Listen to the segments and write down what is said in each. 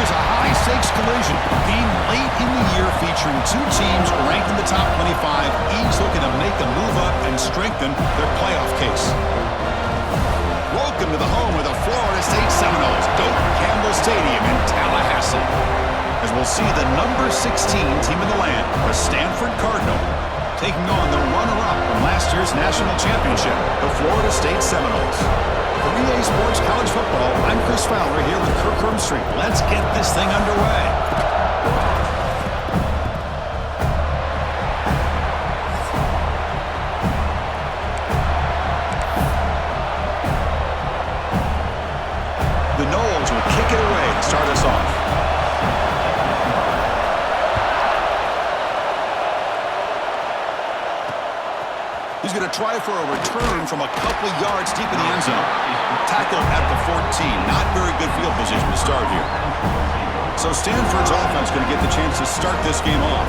is a high-stakes collision. A game late in the year featuring two teams ranked in the top 25, each looking to make a move up and strengthen their playoff case. Welcome to the home of the Florida State Seminoles, Doak Campbell Stadium in Tallahassee, as we'll see the number 16 team in the land, the Stanford Cardinal, taking on the runner-up from last year's national championship, the Florida State Seminoles. For EA Sports College Football, I'm Chris Fowler here with Kirk Hermstreet. Let's get this thing underway. The Noles will kick it away to start us off. He's going to try for a return from a couple of yards deep in the end zone. Tackled at the 14. Not very good field position to start here. So Stanford's offense going to get the chance to start this game off.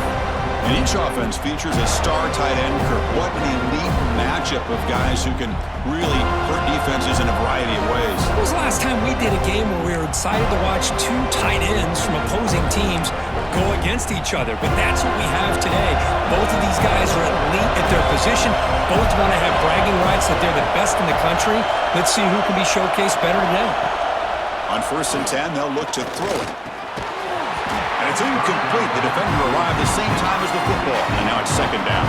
And each offense features a star tight end, Kirk. What an elite matchup of guys who can really hurt defenses in a variety of ways. When was the last time we did a game where we were excited to watch two tight ends from opposing teams go against each other? But that's what we have today. Both of these guys are elite at their position. Both want to have bragging rights that they're the best in the country. Let's see who can be showcased better today. On 1st and 10, they'll look to throw it. And it's incomplete. The defender arrived the same time as the football. And now it's 2nd down.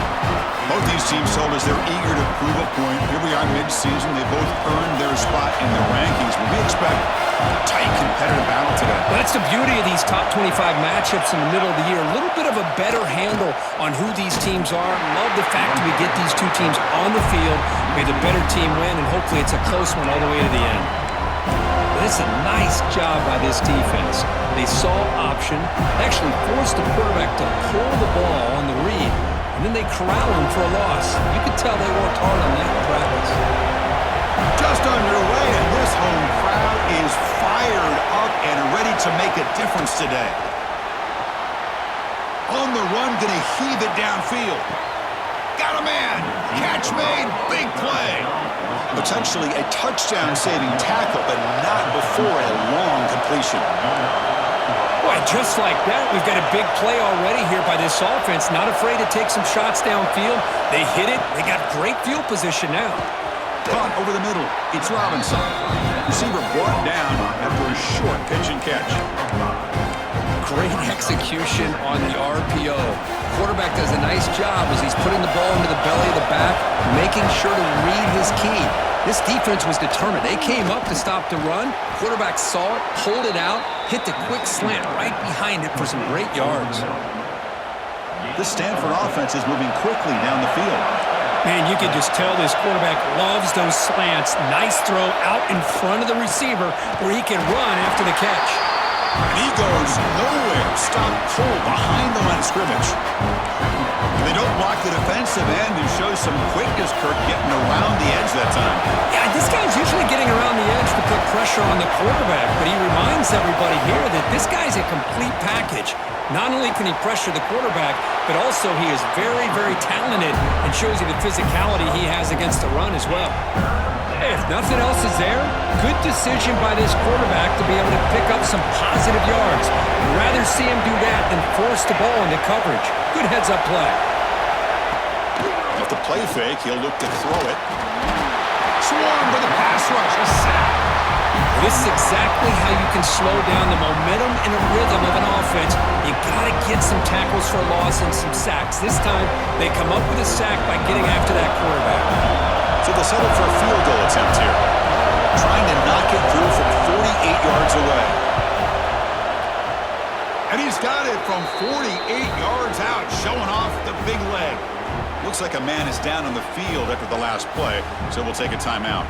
Both these teams told us they're eager to prove a point. Here we are mid-season. They both earned their spot in the rankings. But we expect a tight competitive battle today. Well, that's the beauty of these top 25 matchups in the middle of the year. A little bit of a better handle on who these teams are. Love the fact that we get these two teams on the field. May the better team win, and hopefully it's a close one all the way to the end. But it's a nice job by this defense. They saw option, actually forced the quarterback to pull the ball on the read, and then they corral him for a loss. You could tell they worked hard on that in practice. Just underway, and this home crowd is fired up and ready to make a difference today. On the run, going to heave it downfield. Got a man. Catch made. Big play. Potentially a touchdown-saving tackle, but not before a long completion. Boy, just like that, we've got a big play already here by this offense. Not afraid to take some shots downfield. They hit it. They got great field position now. Caught over the middle. It's Robinson. Receiver brought down after a short pitch and catch. Great execution on the RPO. Quarterback does a nice job as he's putting the ball into the belly of the back, making sure to read his key. This defense was determined. They came up to stop the run. Quarterback saw it, pulled it out, hit the quick slant right behind it for some great yards. This Stanford offense is moving quickly down the field. Man, you can just tell this quarterback loves those slants. Nice throw out in front of the receiver where he can run after the catch. And he goes nowhere. Stop cold behind the line of scrimmage. And they don't block the defensive end who shows some quickness, Kirk, getting around the edge that time. Yeah, this guy's usually getting around the edge to put pressure on the quarterback, but he reminds everybody here that this guy's a complete package. Not only can he pressure the quarterback, but also he is very, very talented and shows you the physicality he has against the run as well. If nothing else is there, good decision by this quarterback to be able to pick up some positive yards. I'd rather see him do that than force the ball into coverage. Good heads-up play. Off the play fake, he'll look to throw it. Swarmed by the pass rush. A sack. This is exactly how you can slow down the momentum and a rhythm of an offense. You got to get some tackles for a loss and some sacks. This time, they come up with a sack by getting after that quarterback. So they'll settle for a field goal attempt here. Trying to knock it through from 48 yards away. And he's got it from 48 yards out, showing off the big leg. Looks like a man is down on the field after the last play, so we'll take a timeout.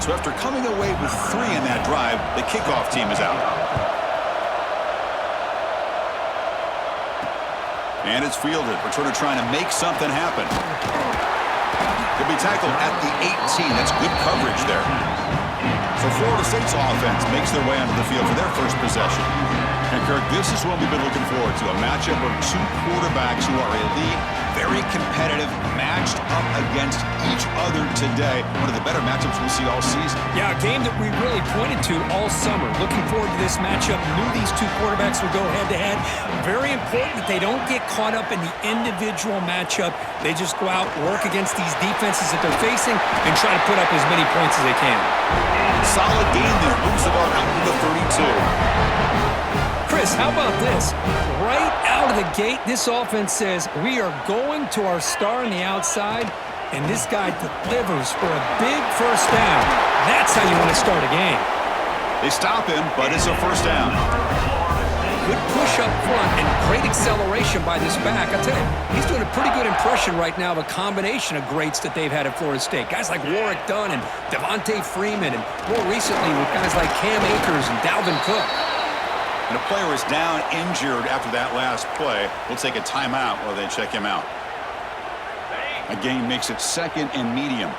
So after coming away with 3 in that drive, the kickoff team is out. And it's fielded. Returner trying to make something happen. He'll be tackled at the 18. That's good coverage there. So Florida State's offense makes their way onto the field for their first possession. And Kirk, this is what we've been looking forward to, a matchup of two quarterbacks who are elite, very competitive, matched up against each other today. One of the better matchups we'll see all season. Yeah, a game that we really pointed to all summer. Looking forward to this matchup. Knew these two quarterbacks would go head-to-head. Very important that they don't get caught up in the individual matchup. They just go out, work against these defenses that they're facing, and try to put up as many points as they can. Solid game there. Moves the ball out to the 32. Chris, how about this? Right out of the gate, this offense says, we are going to our star on the outside, and this guy delivers for a big first down. That's how you want to start a game. They stop him, but it's a first down. Good push up front and great acceleration by this back. I tell you, he's doing a pretty good impression right now of a combination of greats that they've had at Florida State. Guys like Warwick Dunn and Devontae Freeman, and more recently with guys like Cam Akers and Dalvin Cook. And a player is down injured after that last play. We'll take a timeout while they check him out. A game makes it second and medium.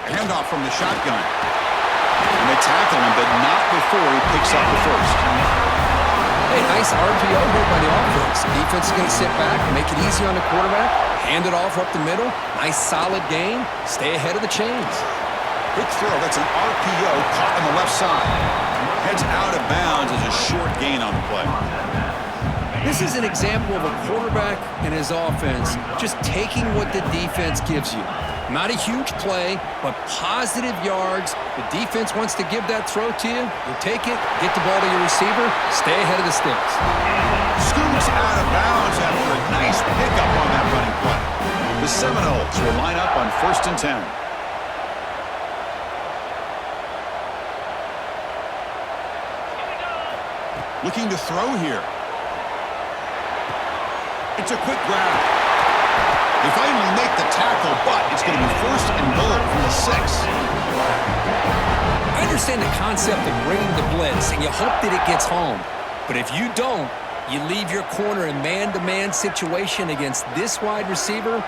A handoff from the shotgun. And they tackle him, but not before he picks up the first. Hey, nice RPO here by the offense. Defense is going to sit back, make it easy on the quarterback, hand it off up the middle. Nice solid game. Stay ahead of the chains. Quick throw. That's an RPO caught on the left side. Heads out of bounds as a short gain on the play. This is an example of a quarterback and his offense just taking what the defense gives you. Not a huge play, but positive yards. The defense wants to give that throw to you. You take it, get the ball to your receiver, stay ahead of the sticks. Scoots out of bounds after a nice pickup on that running play. The Seminoles will line up on 1st and 10. Looking to throw here. It's a quick grab. They finally make the tackle, but it's going to be 1st and goal from the 6. I understand the concept of bringing the blitz, and you hope that it gets home. But if you don't, you leave your corner in man-to-man situation against this wide receiver.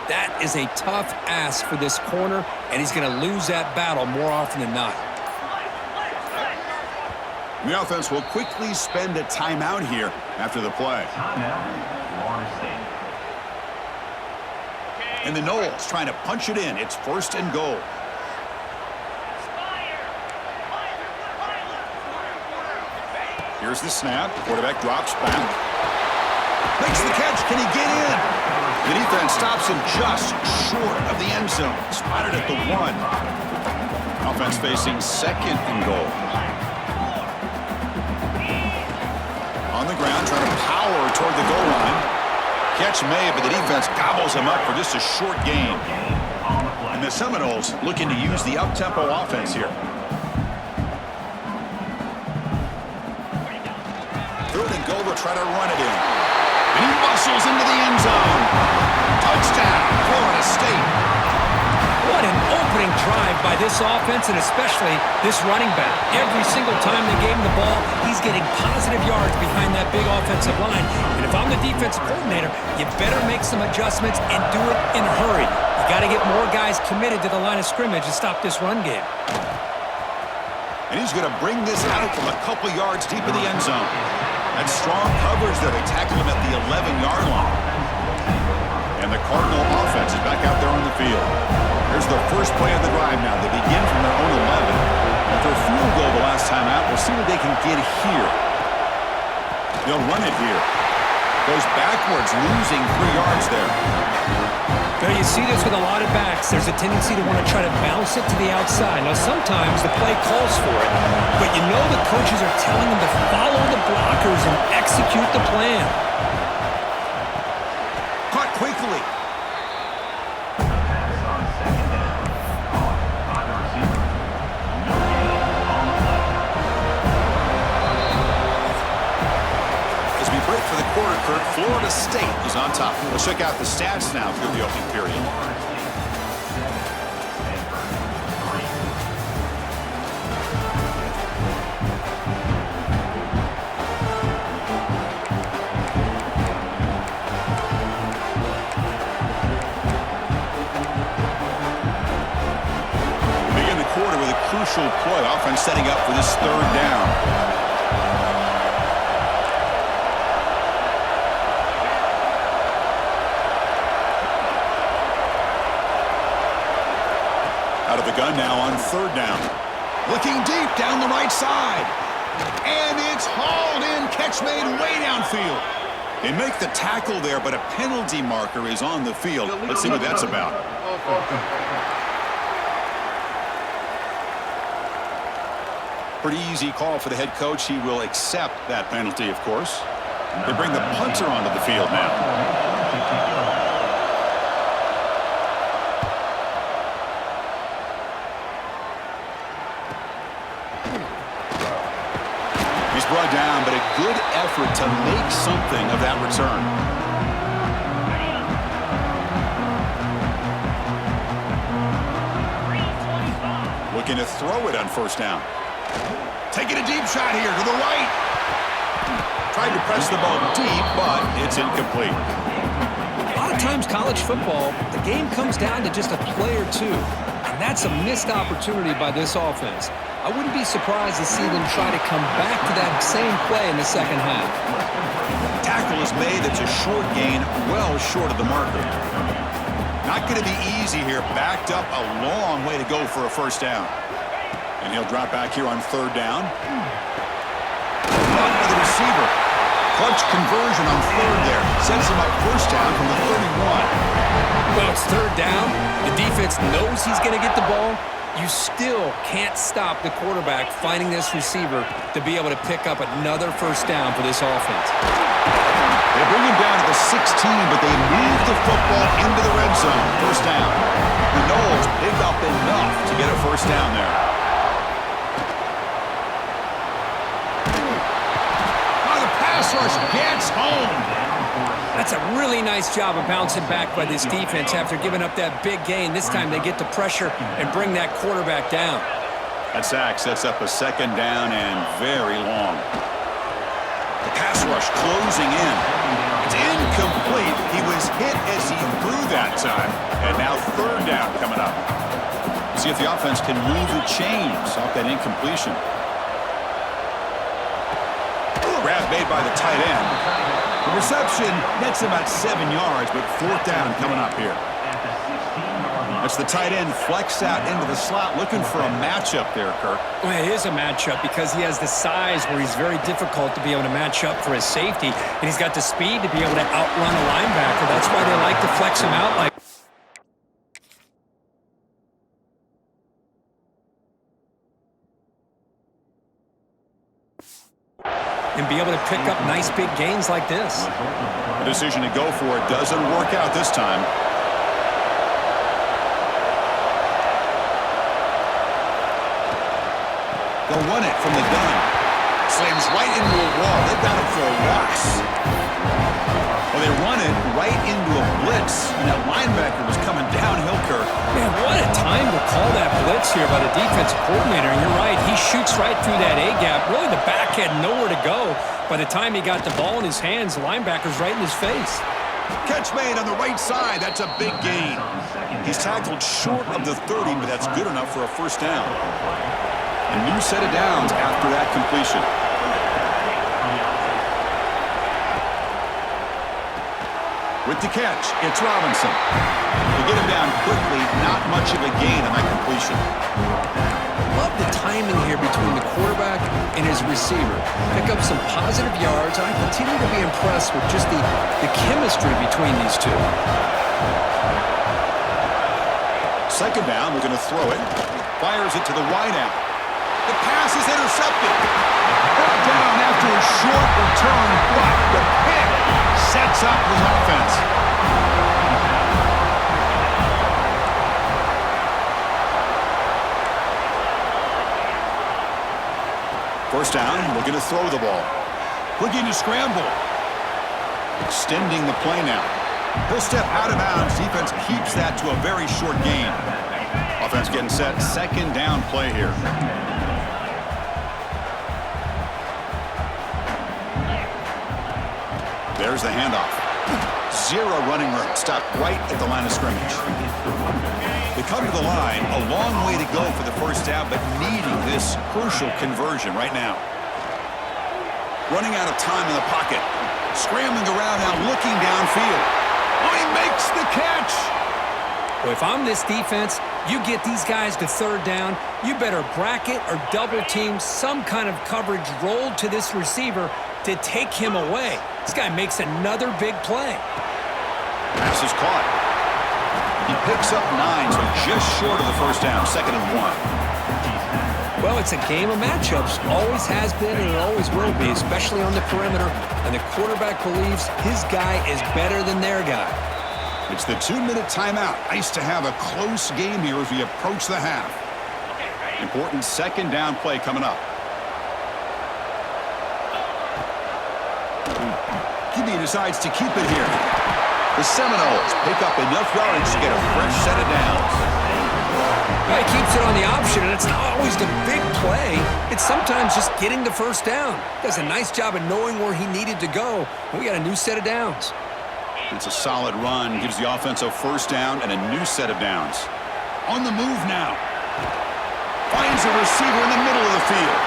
That is a tough ask for this corner, and he's going to lose that battle more often than not. The offense will quickly spend a timeout here after the play. And the Noles trying to punch it in. It's 1st and goal. Here's the snap. Quarterback drops back. Makes the catch. Can he get in? The defense stops him just short of the end zone. Spotted at the 1. Offense facing 2nd and goal. On the ground, trying to power toward the goal line. Catch made, but the defense gobbles him up for just a short gain. And the Seminoles looking to use the up-tempo offense here. 3rd and goal, will try to run it in. And he muscles into the end zone. Touchdown, Florida State. What an opening drive by this offense, and especially this running back. Every single time they gave him the ball, he's getting positive yards behind that big offensive line. And if I'm the defensive coordinator, you better make some adjustments and do it in a hurry. You got to get more guys committed to the line of scrimmage to stop this run game. And he's going to bring this out from a couple yards deep in the end zone. That's strong coverage there. They tackle him at the 11-yard line. And the Cardinal offense is back out there on the field. Here's the first play of the drive now. They begin from their own 11. After a field goal the last time out, we'll see what they can get here. They'll run it here. Goes backwards, losing 3 yards there. Now you see this with a lot of backs. There's a tendency to want to try to bounce it to the outside. Now sometimes the play calls for it, but you know the coaches are telling them to follow the blockers and execute the plan. Caught quickly. For the quarter, Kurt, Florida State is on top. Let's check out the stats now through the opening period. crucial play. Offense setting up for this third down. Out of the gun now on third down. Looking deep down the right side. And it's hauled in. Catch made way downfield. They make the tackle there, but a penalty marker is on the field. Let's see what that's about. Pretty easy call for the head coach. He will accept that penalty, of course. They bring the punter onto the field now. He's brought down, but a good effort to make something of that return. Looking to throw it on first down. Taking a deep shot here to the right. Tried to press the ball deep, but it's incomplete. A lot of times college football, the game comes down to just a play or two. And that's a missed opportunity by this offense. I wouldn't be surprised to see them try to come back to that same play in the second half. Tackle is made. It's a short gain, well short of the marker. Not going to be easy here. Backed up a long way to go for a first down. And he'll drop back here on third down. Blocked by the receiver. Clutch conversion on third there. Sends him up first down from the 31. Well, it's third down. The defense knows he's going to get the ball. You still can't stop the quarterback finding this receiver to be able to pick up another first down for this offense. They bring him down to the 16, but they move the football into the red zone. First down. The Noles pick up enough to get a first down there. Rush gets home. That's a really nice job of bouncing back by this defense after giving up that big gain. This time they get the pressure and bring that quarterback down. That sack sets up a second down and very long. The pass rush closing in. It's incomplete. He was hit as he threw that time. And now third down coming up. See if the offense can move the chains off that incompletion. Grab made by the tight end. The reception nets about 7 yards, but fourth down coming up here. That's the tight end flex out into the slot, looking for a matchup there, Kirk. Well, it is a matchup because he has the size where he's very difficult to be able to match up for his safety, and he's got the speed to be able to outrun a linebacker. That's why they like to flex him out like and be able to pick up nice big gains like this. The decision to go for it doesn't work out this time. They'll run it from the gun. Slams right into a wall. They've got it for a loss. Well, they run it right into a blitz, and that linebacker was coming downhill, Kirk. Man, what a time to call that blitz here by the defensive coordinator. And you're right, he shoots right through that A-gap. Really, the back had nowhere to go. By the time he got the ball in his hands, the linebacker's right in his face. Catch made on the right side. That's a big gain. He's tackled short of the 30, but that's good enough for a first down. A new set of downs after that completion. With the catch, it's Robinson. To get him down quickly, not much of a gain on that completion. Love the timing here between the quarterback and his receiver. Pick up some positive yards. I continue to be impressed with just the chemistry between these two. Second down, we're going to throw it. Fires it to the wide out. The pass is intercepted. Brought down after a short return, but the pick sets up the offense. First down, looking to throw the ball. Looking to scramble. Extending the play now. He'll step out of bounds. Defense keeps that to a very short gain. Offense getting set. Second down play here. There's the handoff. Zero running room. Stopped right at the line of scrimmage. They come to the line, a long way to go for the first down, but needing this crucial conversion right now. Running out of time in the pocket. Scrambling around now, looking downfield. Oh, he makes the catch! Well, if I'm this defense, you get these guys to third down, you better bracket or double team some kind of coverage rolled to this receiver to take him away. This guy makes another big play. Pass is caught. He picks up 9, so just short of the first down, 2nd and 1. Well, it's a game of matchups. Always has been and it always will be, especially on the perimeter. And the quarterback believes his guy is better than their guy. It's the 2-minute timeout. Nice to have a close game here as we approach the half. Important 2nd down play coming up. QB decides to keep it here. The Seminoles pick up enough yards to get a fresh set of downs. He keeps it on the option, and it's not always the big play. It's sometimes just getting the first down. Does a nice job of knowing where he needed to go. We got a new set of downs. It's a solid run. Gives the offense a first down and a new set of downs. On the move now. Finds a receiver in the middle of the field.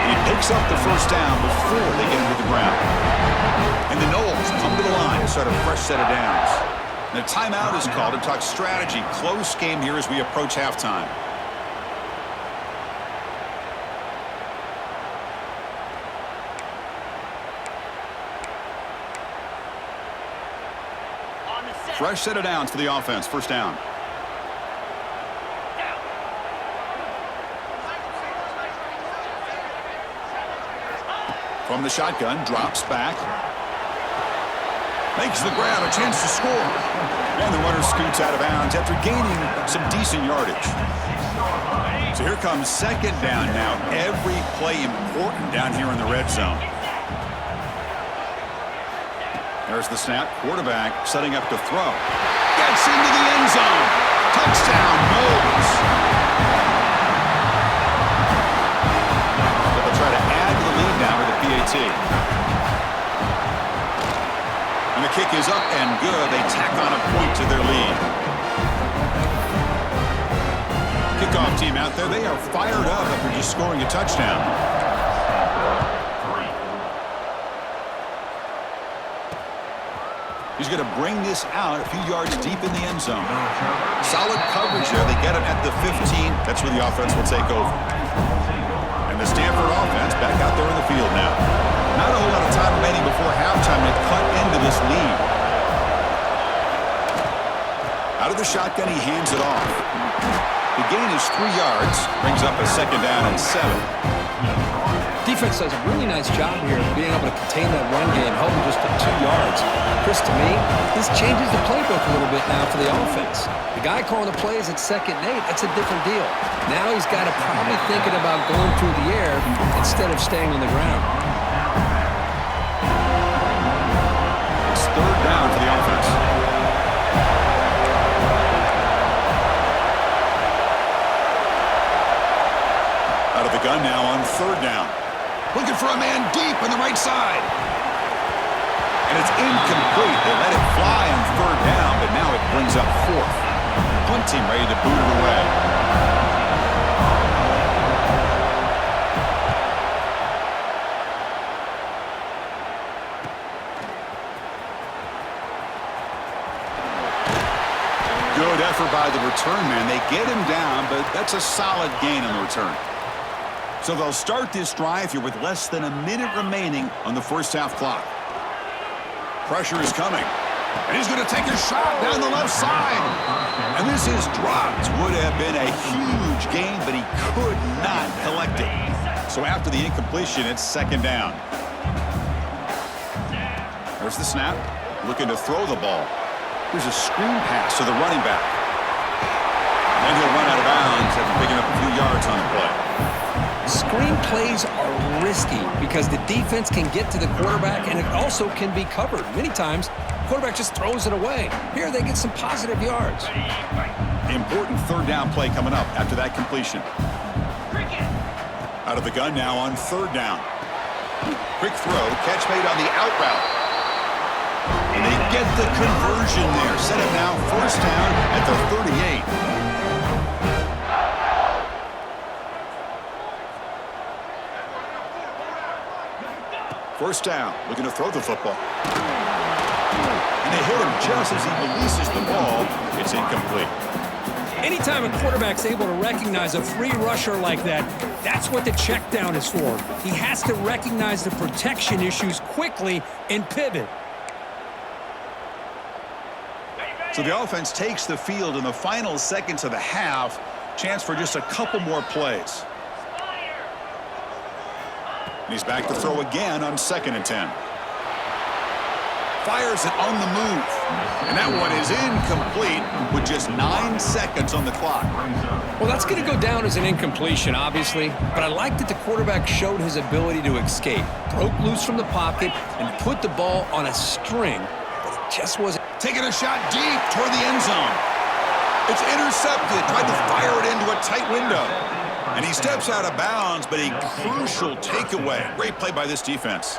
He picks up the first down before they get him to the ground. And the Noles come to the line to start a fresh set of downs. And a timeout is called to talk strategy. Close game here as we approach halftime. Fresh set of downs for the offense. First down. From the shotgun, drops back. Makes the grab, a chance to score. And the runner scoots out of bounds after gaining some decent yardage. So here comes 2nd down now. Every play important down here in the red zone. There's the snap. Quarterback setting up to throw. Gets into the end zone. Touchdown, Noles. But they'll try to add to the lead now with the PAT. And the kick is up and good. They tack on a point to their lead. Kickoff team out there. They are fired up after just scoring a touchdown. He's going to bring this out a few yards deep in the end zone. Solid coverage there. They get it at the 15. That's where the offense will take over. And the Stanford offense back out there in the field now. Not a whole lot of time remaining before halftime to cut into this lead. Out of the shotgun, he hands it off. The gain is 3 yards. Brings up a 2nd down and 7. Defense does a really nice job here of being able to contain that run game, holding just to 2 yards. Chris, to me, this changes the playbook a little bit now for the offense. The guy calling the plays at 2nd and 8, that's a different deal. Now he's got to probably thinking about going through the air instead of staying on the ground. It's 3rd down for the offense. Out of the gun now on 3rd down. Looking for a man deep on the right side. And it's incomplete. They let it fly on 3rd down, but now it brings up 4th. Punt team ready to boot it away. Good effort by the return man. They get him down, but that's a solid gain on the return. So they'll start this drive here with less than a minute remaining on the first half clock. Pressure is coming. And he's going to take a shot down the left side. And this is dropped. Would have been a huge gain, but he could not collect it. So after the incompletion, it's 2nd down. There's the snap. Looking to throw the ball. Here's a screen pass to the running back. And he'll run out of bounds after picking up a few yards on the play. Screen plays are risky because the defense can get to the quarterback and it also can be covered. Many times, the quarterback just throws it away. Here they get some positive yards. Important 3rd down play coming up after that completion. Out of the gun now on 3rd down. Quick throw, catch made on the out route. And they get the conversion there. Set it now 1st down at the 38. First down, looking to throw the football. And they hit him just as he releases the ball. It's incomplete. Anytime a quarterback's able to recognize a free rusher like that, that's what the check down is for. He has to recognize the protection issues quickly and pivot. So the offense takes the field in the final seconds of the half. Chance for just a couple more plays. And he's back to throw again on 2nd and 10. Fires it on the move. And that one is incomplete with just 9 seconds on the clock. Well, that's going to go down as an incompletion, obviously. But I like that the quarterback showed his ability to escape. Broke loose from the pocket and put the ball on a string. But it just wasn't. Taking a shot deep toward the end zone. It's intercepted. Tried to fire it into a tight window. And he steps out of bounds, but a crucial takeaway. Great play by this defense.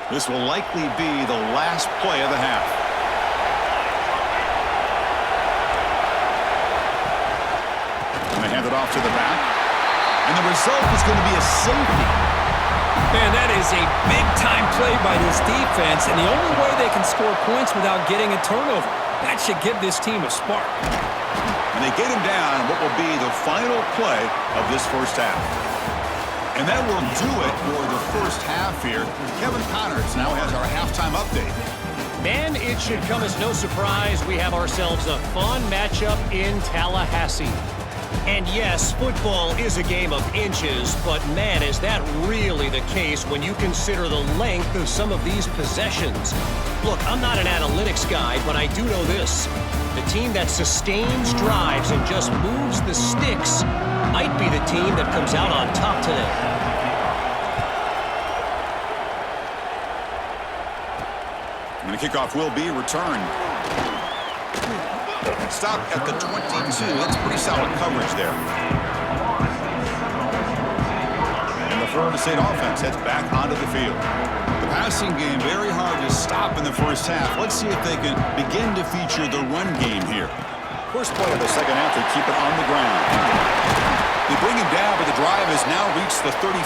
This will likely be the last play of the half. And they hand it off to the back. And the result is going to be a safety. Man, that is a big-time play by this defense, and the only way they can score points without getting a turnover. That should give this team a spark. And they get him down what will be the final play of this first half. And that will do it for the first half here. Kevin Connors now has our halftime update. Man, it should come as no surprise we have ourselves a fun matchup in Tallahassee. And yes, football is a game of inches, but man, is that really the case when you consider the length of some of these possessions. Look, I'm not an analytics guy, but I do know this. The team that sustains drives and just moves the sticks might be the team that comes out on top today. And the kickoff will be returned. Stop at the 22. That's pretty solid coverage there. And the Florida State offense heads back onto the field. The passing game very hard to stop in the first half. Let's see if they can begin to feature the run game here. First play of the second half, they keep it on the ground. They bring him down, but the drive has now reached the 35.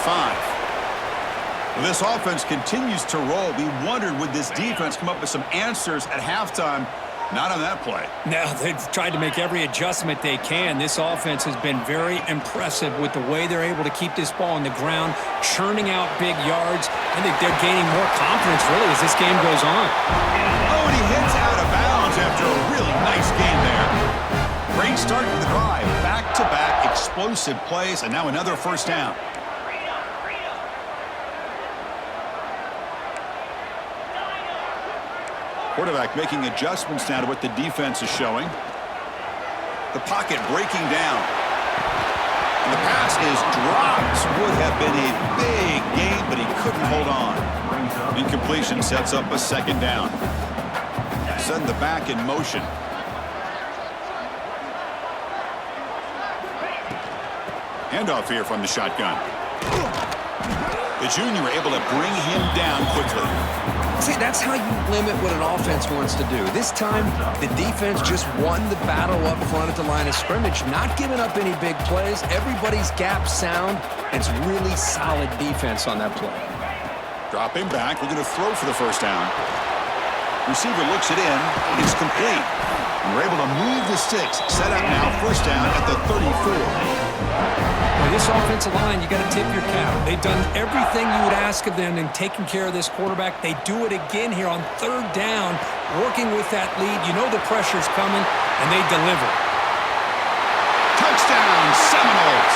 This offense continues to roll. We wondered, would this defense come up with some answers at halftime? Not on that play. No, they've tried to make every adjustment they can. This offense has been very impressive with the way they're able to keep this ball on the ground, churning out big yards. I think they're gaining more confidence, really, as this game goes on. Oh, and he hits out of bounds after a really nice game there. Great start to the drive. Back-to-back explosive plays, and now another first down. Quarterback making adjustments now to what the defense is showing. The pocket breaking down. And the pass is dropped. Would have been a big gain, but he couldn't hold on. Incompletion sets up a second down. Send the back in motion. Handoff here from the shotgun. The junior able to bring him down quickly. See, that's how you limit what an offense wants to do. This time, the defense just won the battle up front at the line of scrimmage, not giving up any big plays. Everybody's gap sound. It's really solid defense on that play. Dropping back, we're going to throw for the first down. Receiver looks it in. It's complete. And we're able to move the sticks. Set up now, first down at the 34. Well, this offensive line, you got to tip your cap. They've done everything you would ask of them in taking care of this quarterback. They do it again here on third down, working with that lead. You know the pressure's coming, and they deliver. Touchdown, Seminoles.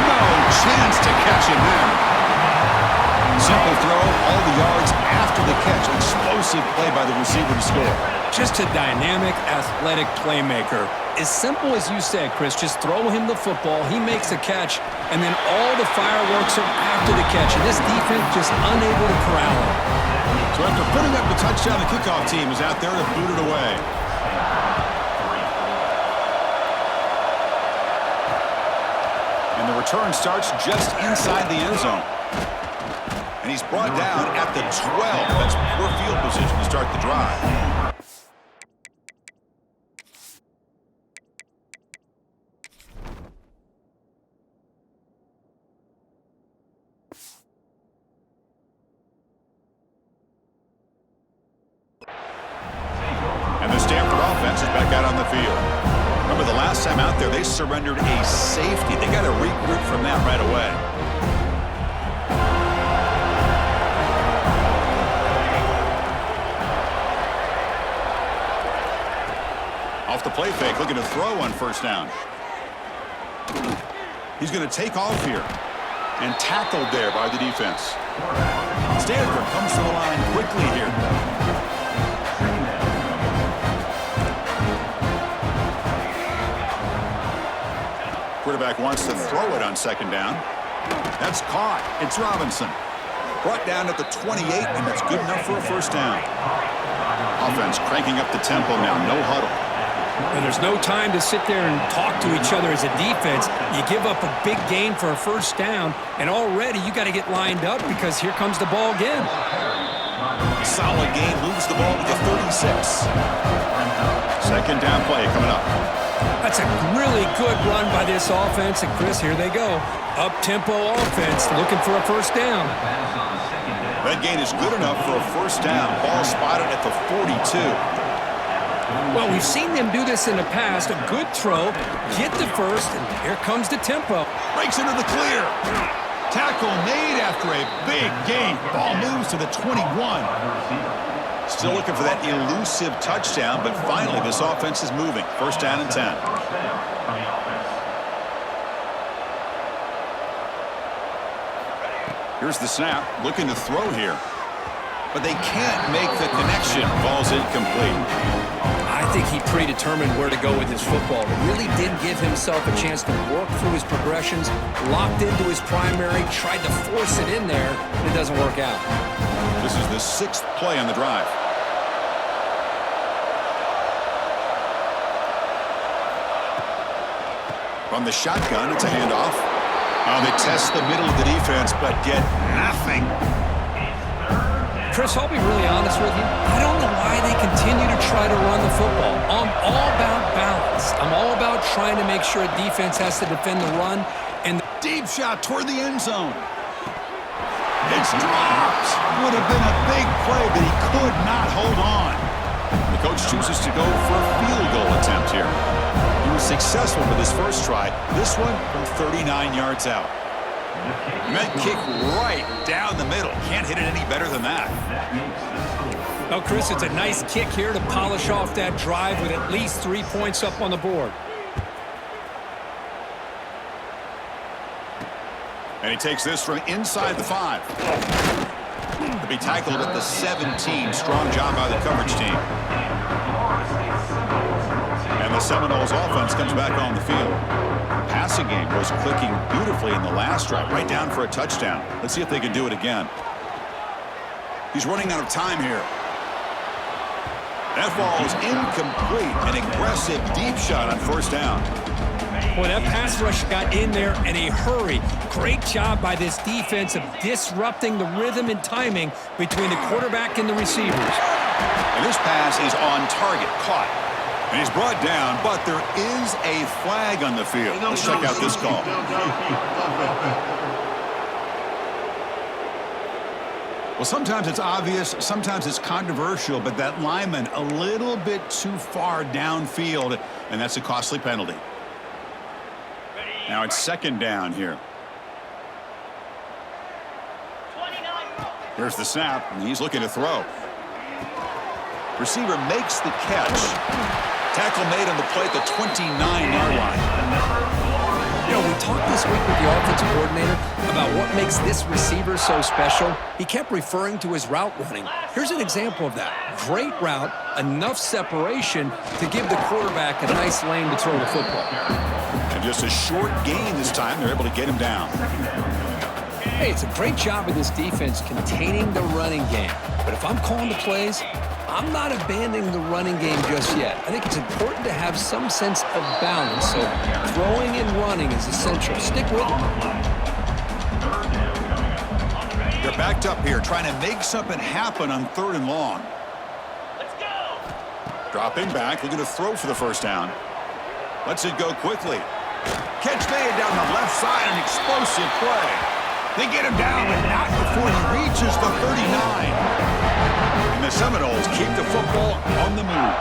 No chance to catch him there. Simple throw, all the yards after the catch. Explosive play by the receiver to score. Just a dynamic, athletic playmaker. As simple as you said, Chris, just throw him the football, he makes a catch, and then all the fireworks are after the catch. And this defense just unable to corral him. So after putting up the touchdown, the kickoff team is out there to boot it away. And the return starts just inside the end zone. And he's brought down at the 12. That's poor field position to start the drive. out on the field. Remember, the last time out there, they surrendered a safety. They got to regroup from that right away. Off the play fake, looking to throw on first down. He's going to take off here. And tackled there by the defense. Stanford comes to the line quickly here. Quarterback wants to throw it on second down. That's caught. It's Robinson. Brought down at the 28, and that's good enough for a first down. Offense cranking up the tempo now. No huddle. And there's no time to sit there and talk to each other as a defense. You give up a big gain for a first down, and already you got to get lined up because here comes the ball again. Solid gain, moves the ball to the 36. Second down play coming up. That's a really good run by this offense, and Chris, here they go. Up-tempo offense looking for a first down. That gain is good enough for a first down. Ball spotted at the 42. Well, we've seen them do this in the past. A good throw, get the first, and here comes the tempo. Breaks into the clear. Tackle made after a big gain. Ball moves to the 21. Still looking for that elusive touchdown, but finally this offense is moving. First down and 10. Here's the snap. Looking to throw here. But they can't make the connection. Ball's incomplete. I think he predetermined where to go with his football. Really did give himself a chance to work through his progressions, locked into his primary, tried to force it in there, and it doesn't work out. This is the 6th play on the drive. From the shotgun, it's a handoff. They test the middle of the defense, but get nothing. Chris, I'll be really honest with you. I don't know why they continue to try to run the football. I'm all about balance. I'm all about trying to make sure a defense has to defend the run. And the deep shot toward the end zone. It's dropped. Would have been a big play, but he could not hold on. The coach chooses to go for a field goal attempt here. He was successful with his first try. This one from 39 yards out. That kick right down the middle. Can't hit it any better than that. Well, Chris, it's a nice kick here to polish off that drive with at least 3 points up on the board. And he takes this from inside the 5. To be tackled at the 17. Strong job by the coverage team. And the Seminoles offense comes back on the field. Passing game was clicking beautifully in the last drive, right down for a touchdown. Let's see if they can do it again. He's running out of time here. That ball is incomplete. An aggressive deep shot on first down. Boy, that pass rush got in there in a hurry. Great job by this defense of disrupting the rhythm and timing between the quarterback and the receivers. And this pass is on target, caught. And he's brought down, but there is a flag on the field. Let's check out this call. Well, sometimes it's obvious, sometimes it's controversial, but that lineman a little bit too far downfield, and that's a costly penalty. Now it's second down here. Here's the snap, and he's looking to throw. Receiver makes the catch. Tackle made on the play at the 29-yard line. You know, we talked this week with the offensive coordinator about what makes this receiver so special. He kept referring to his route running. Here's an example of that. Great route, enough separation to give the quarterback a nice lane to throw the football. And just a short gain this time. They're able to get him down. Hey, it's a great job of this defense containing the running game. But if I'm calling the plays, I'm not abandoning the running game just yet. I think it's important to have some sense of balance, so throwing and running is essential. Stick with it. They're backed up here, trying to make something happen on 3rd and long. Let's go. Dropping back, looking to throw for the first down. Lets it go quickly. Catch made down the left side, an explosive play. They get him down, but not before he reaches the 39. And the Seminoles keep the football on the move.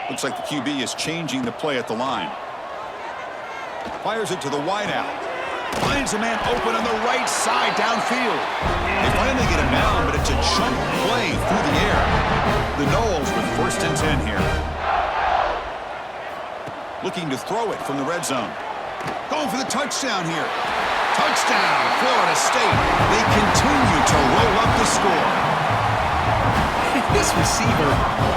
Looks like the QB is changing the play at the line. Fires it to the wide out. Finds a man open on the right side downfield. They finally get him down, but it's a chunk play through the air. The Noles with 1st and 10 here. Looking to throw it from the red zone. Going for the touchdown here. Touchdown, Florida State. They continue to roll up the score. This receiver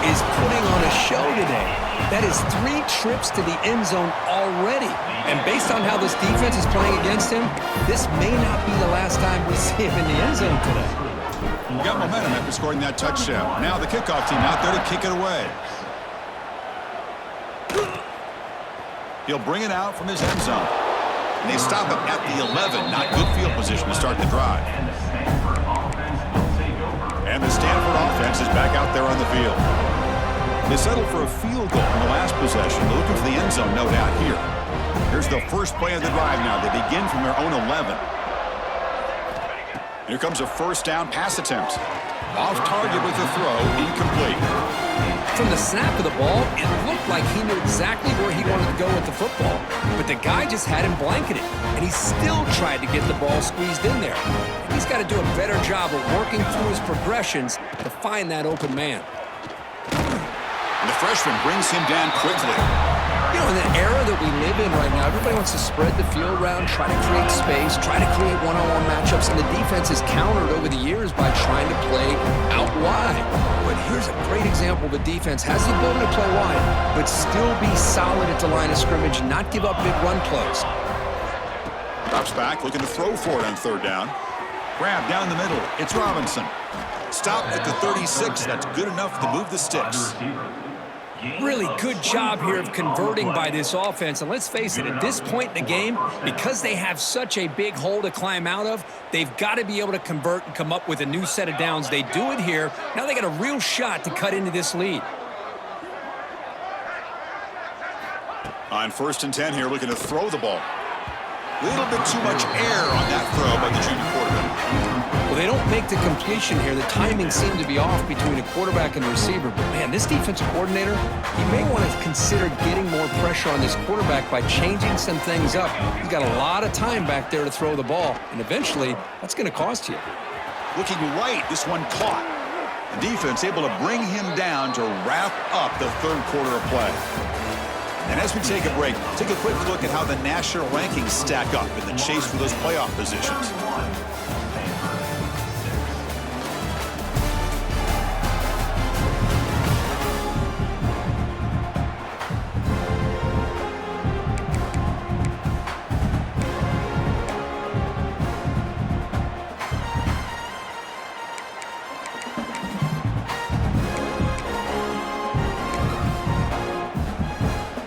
is putting on a show today. That is 3 trips to the end zone already. And based on how this defense is playing against him, this may not be the last time we see him in the end zone today. Got momentum after scoring that touchdown. Now the kickoff team out there to kick it away. He'll bring it out from his end zone. They stop him at the 11. Not good field position to start the drive. And the Stanford offense is back out there on the field. They settled for a field goal in the last possession. They're looking for the end zone, no doubt, here. Here's the first play of the drive now. They begin from their own 11. Here comes a 1st down pass attempt. Off target with the throw, incomplete. From the snap of the ball, it looked like he knew exactly where he wanted to go with the football. But the guy just had him blanketed, and he still tried to get the ball squeezed in there. He's got to do a better job of working through his progressions to find that open man. And the freshman brings him down quickly. You know, in the era that we live in right now, everybody wants to spread the field around, try to create space, try to create one-on-one matchups, and the defense is countered over the years by trying to play out wide. But here's a great example. The defense has the ability to play wide, but still be solid at the line of scrimmage, not give up big run plays. Drops back, looking to throw for it on 3rd down. Grab down the middle. It's Robinson. Stop at the 36. That's good enough to move the sticks. Really good job here of converting by this offense. And let's face it, at this point in the game, because they have such a big hole to climb out of, they've got to be able to convert and come up with a new set of downs. They do it here. Now they got a real shot to cut into this lead. On 1st and 10 here, looking to throw the ball. A little bit too much air on that throw by the junior quarterback. Well, they don't make the completion here. The timing seemed to be off between a quarterback and a receiver. But, man, this defensive coordinator, he may want to consider getting more pressure on this quarterback by changing some things up. He's got a lot of time back there to throw the ball, and eventually that's going to cost you. Looking right, this one caught. The defense able to bring him down to wrap up the 3rd quarter of play. And as we take a break, take a quick look at how the national rankings stack up in the chase for those playoff positions.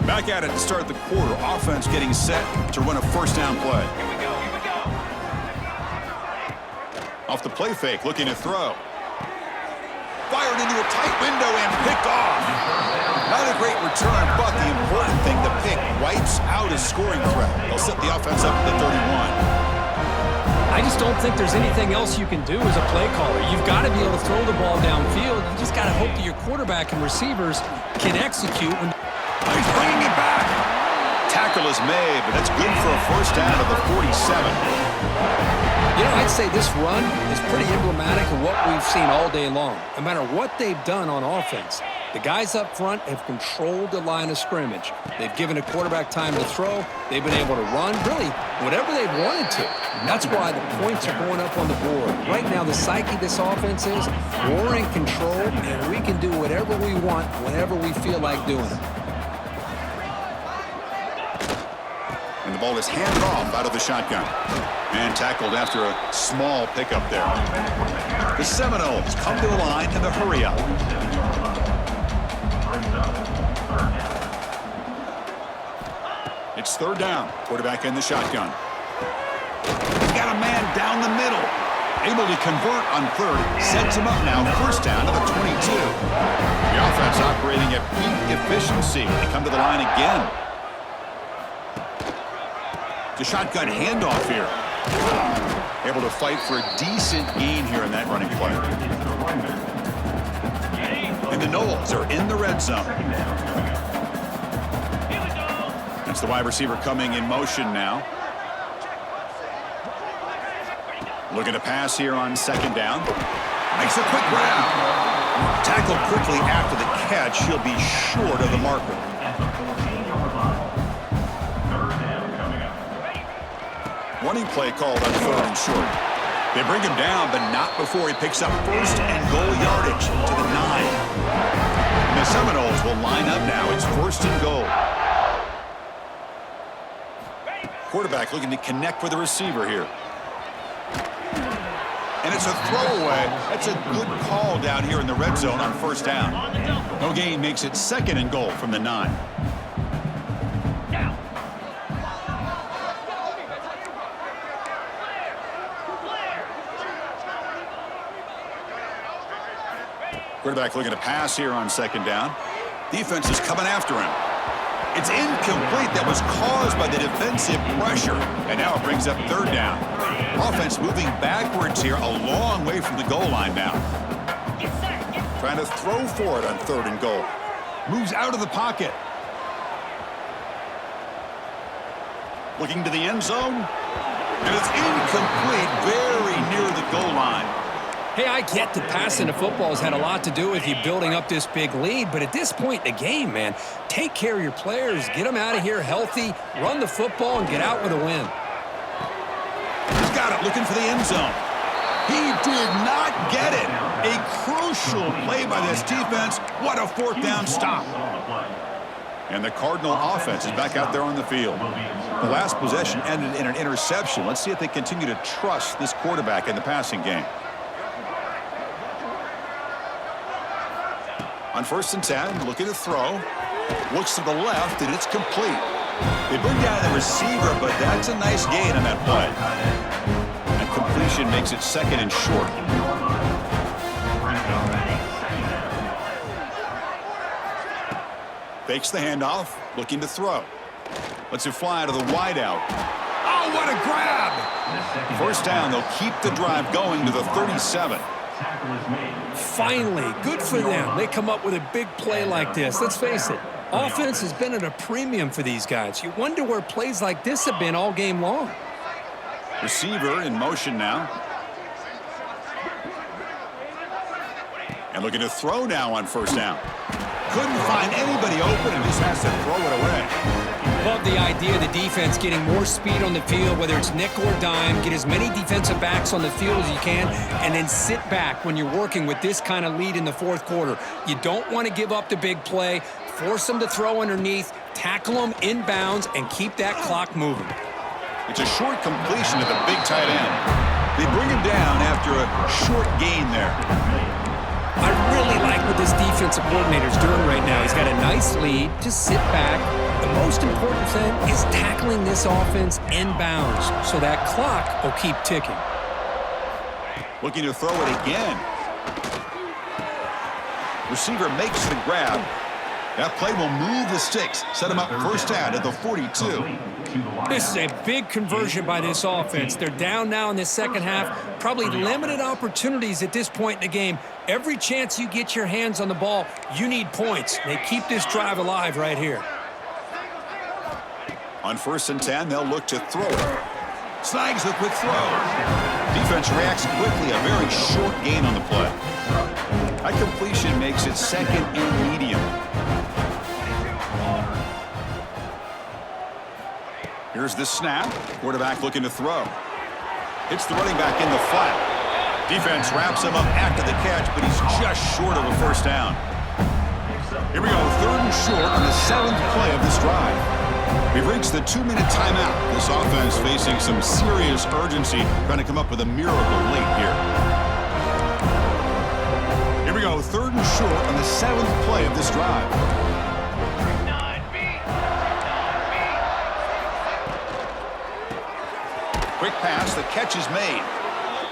Back at it to start the quarter. Offense getting set to run a 1st down play. Here we go. Off the play fake, looking to throw. Fired into a tight window and picked off. Not a great return, but the important thing, the pick wipes out a scoring threat. They'll set the offense up at the 31. I just don't think there's anything else you can do as a play caller. You've got to be able to throw the ball downfield. You just got to hope that your quarterback and receivers can execute. He's bringing it back. Tackle is made, but that's good for a 1st down at the 47. You know, I'd say this run is pretty emblematic of what we've seen all day long. No matter what they've done on offense, the guys up front have controlled the line of scrimmage. They've given a quarterback time to throw. They've been able to run, really, whatever they've wanted to. And that's why the points are going up on the board. Right now, the psyche of this offense is we're in control, and we can do whatever we want whenever we feel like doing it. And the ball is handed off out of the shotgun. And tackled after a small pickup there. The Seminoles come to the line in the hurry up. It's 3rd down. Quarterback in the shotgun. Got a man down the middle. Able to convert on 3rd. Sets him up now. 1st down to the 22. The offense operating at peak efficiency. They come to the line again. The shotgun handoff here. Able to fight for a decent gain here in that running play. And the Knowles are in the red zone. That's the wide receiver coming in motion now. Looking to pass here on second down. Makes a quick grab. Tackled quickly after the catch. He'll be short of the marker. Running play called on third and short. They bring him down, but not before he picks up first and goal yardage to the 9. And the Seminoles will line up now. It's first and goal. Quarterback looking to connect with the receiver here. And it's a throwaway. That's a good call down here in the red zone on first down. No gain makes it second and goal from the 9. Quarterback looking to pass here on second down. Defense is coming after him. It's incomplete. That was caused by the defensive pressure. And now it brings up third down. Offense moving backwards here, a long way from the goal line now. Trying to throw for it on third and goal. Moves out of the pocket. Looking to the end zone. And it's incomplete, very near the goal line. Hey, I get that passing the football has had a lot to do with you building up this big lead, but at this point in the game, man, take care of your players, get them out of here healthy, run the football, and get out with a win. He's got it, looking for the end zone. He did not get it. A crucial play by this defense. What a fourth down stop. And the Cardinal offense is back out there on the field. The last possession ended in an interception. Let's see if they continue to trust this quarterback in the passing game. On first and 10, looking to throw. Looks to the left, and it's complete. They bring down the receiver, but that's a nice gain on that play. And completion makes it second and short. Fakes the handoff, looking to throw. Lets it fly to the wideout. Oh, what a grab! First down, they'll keep the drive going to the 37. Finally, good for them. They come up with a big play like this. Let's face it, offense has been at a premium for these guys. You wonder where plays like this have been all game long. Receiver in motion now. And looking to throw now on first down. Couldn't find anybody open and just has to throw it away. Love the idea of the defense getting more speed on the field, whether it's nickel or dime, get as many defensive backs on the field as you can, and then sit back when you're working with this kind of lead in the fourth quarter. You don't want to give up the big play, force them to throw underneath, tackle them inbounds, and keep that clock moving. It's a short completion to the big tight end. They bring him down after a short gain there. I really like what this defensive coordinator is doing right now. He's got a nice lead. Just sit back. The most important thing is tackling this offense inbounds so that clock will keep ticking. Looking to throw it again. Receiver makes the grab. That play will move the sticks. Set him up first down at the 42. This is a big conversion by this offense. They're down now in the second half. Probably limited opportunities at this point in the game. Every chance you get your hands on the ball, you need points. They keep this drive alive right here. On first and 10, they'll look to throw it. Snags the quick throw. Defense reacts quickly. A very short gain on the play. That completion makes it second and medium. Here's the snap. Quarterback looking to throw. Hits the running back in the flat. Defense wraps him up after the catch, but he's just short of a first down. Here we go, third and short on the 7th play of this drive. We've reached the 2-minute timeout. This offense facing some serious urgency, trying to come up with a miracle late here. Here we go, third and short on the 7th play of this drive. Quick pass, the catch is made.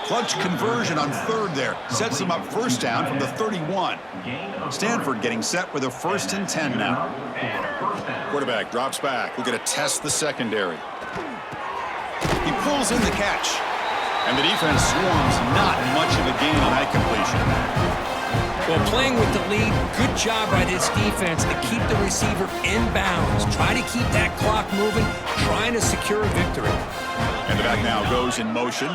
Clutch conversion on third there. Sets him up first down from the 31. Stanford getting set with a first and 10 now. Quarterback drops back. We're going to test the secondary. He pulls in the catch. And the defense swarms, not much of a gain on that completion. Well, playing with the lead, good job by this defense to keep the receiver in bounds. Try to keep that clock moving, trying to secure a victory. And the back now goes in motion.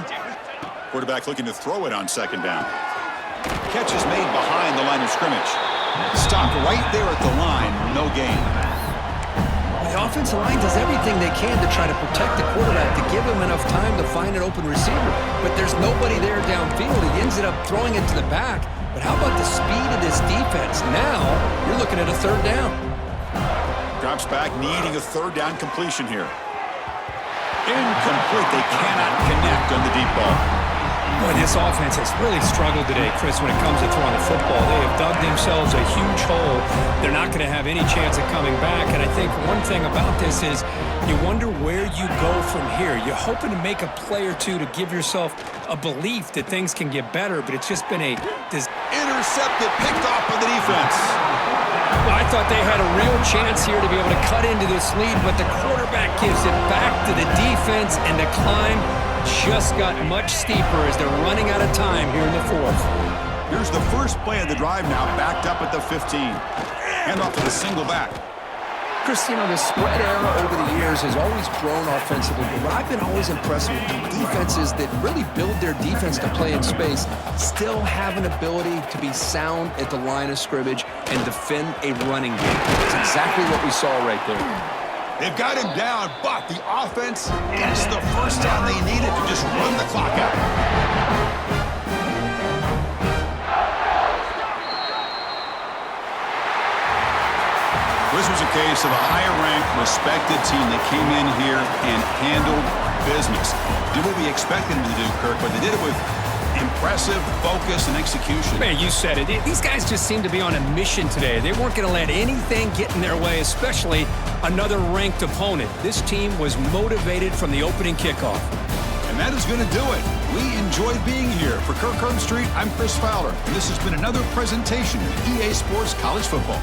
Quarterback looking to throw it on second down. Catch is made behind the line of scrimmage. Stopped right there at the line. No gain. The offensive line does everything they can to try to protect the quarterback, to give him enough time to find an open receiver. But there's nobody there downfield. He ends up throwing it to the back. But how about the speed of this defense? Now you're looking at a third down. Drops back, needing a third down completion here. Incomplete. They cannot connect on the deep ball. Boy, this offense has really struggled today, Chris, when it comes to throwing the football. They have dug themselves a huge hole. They're not going to have any chance of coming back. And I think one thing about this is you wonder where you go from here. You're hoping to make a play or two to give yourself a belief that things can get better, but it's just been a Intercepted, picked off by the defense. Well, I thought they had a real chance here to be able to cut into this lead, but the quarterback gives it back to the defense, and the climb just got much steeper as they're running out of time here in the fourth. Here's the first play of the drive now, backed up at the 15. Hand off to the single back. Chris, you know, the spread era over the years has always grown offensively, but what I've been always impressed with defenses that really build their defense to play in space still have an ability to be sound at the line of scrimmage and defend a running game. That's exactly what we saw right there. They've got him down, but the offense gets the first down they needed to just run the clock out. This was a case of a higher-ranked, respected team that came in here and handled business. Did what we expected them to do, Kirk, but they did it with impressive focus and execution. Man, you said it. These guys just seem to be on a mission today. They weren't going to let anything get in their way, especially another ranked opponent. This team was motivated from the opening kickoff. And that is going to do it. We enjoyed being here. For Kirk Street, I'm Chris Fowler, and this has been another presentation of EA Sports College Football.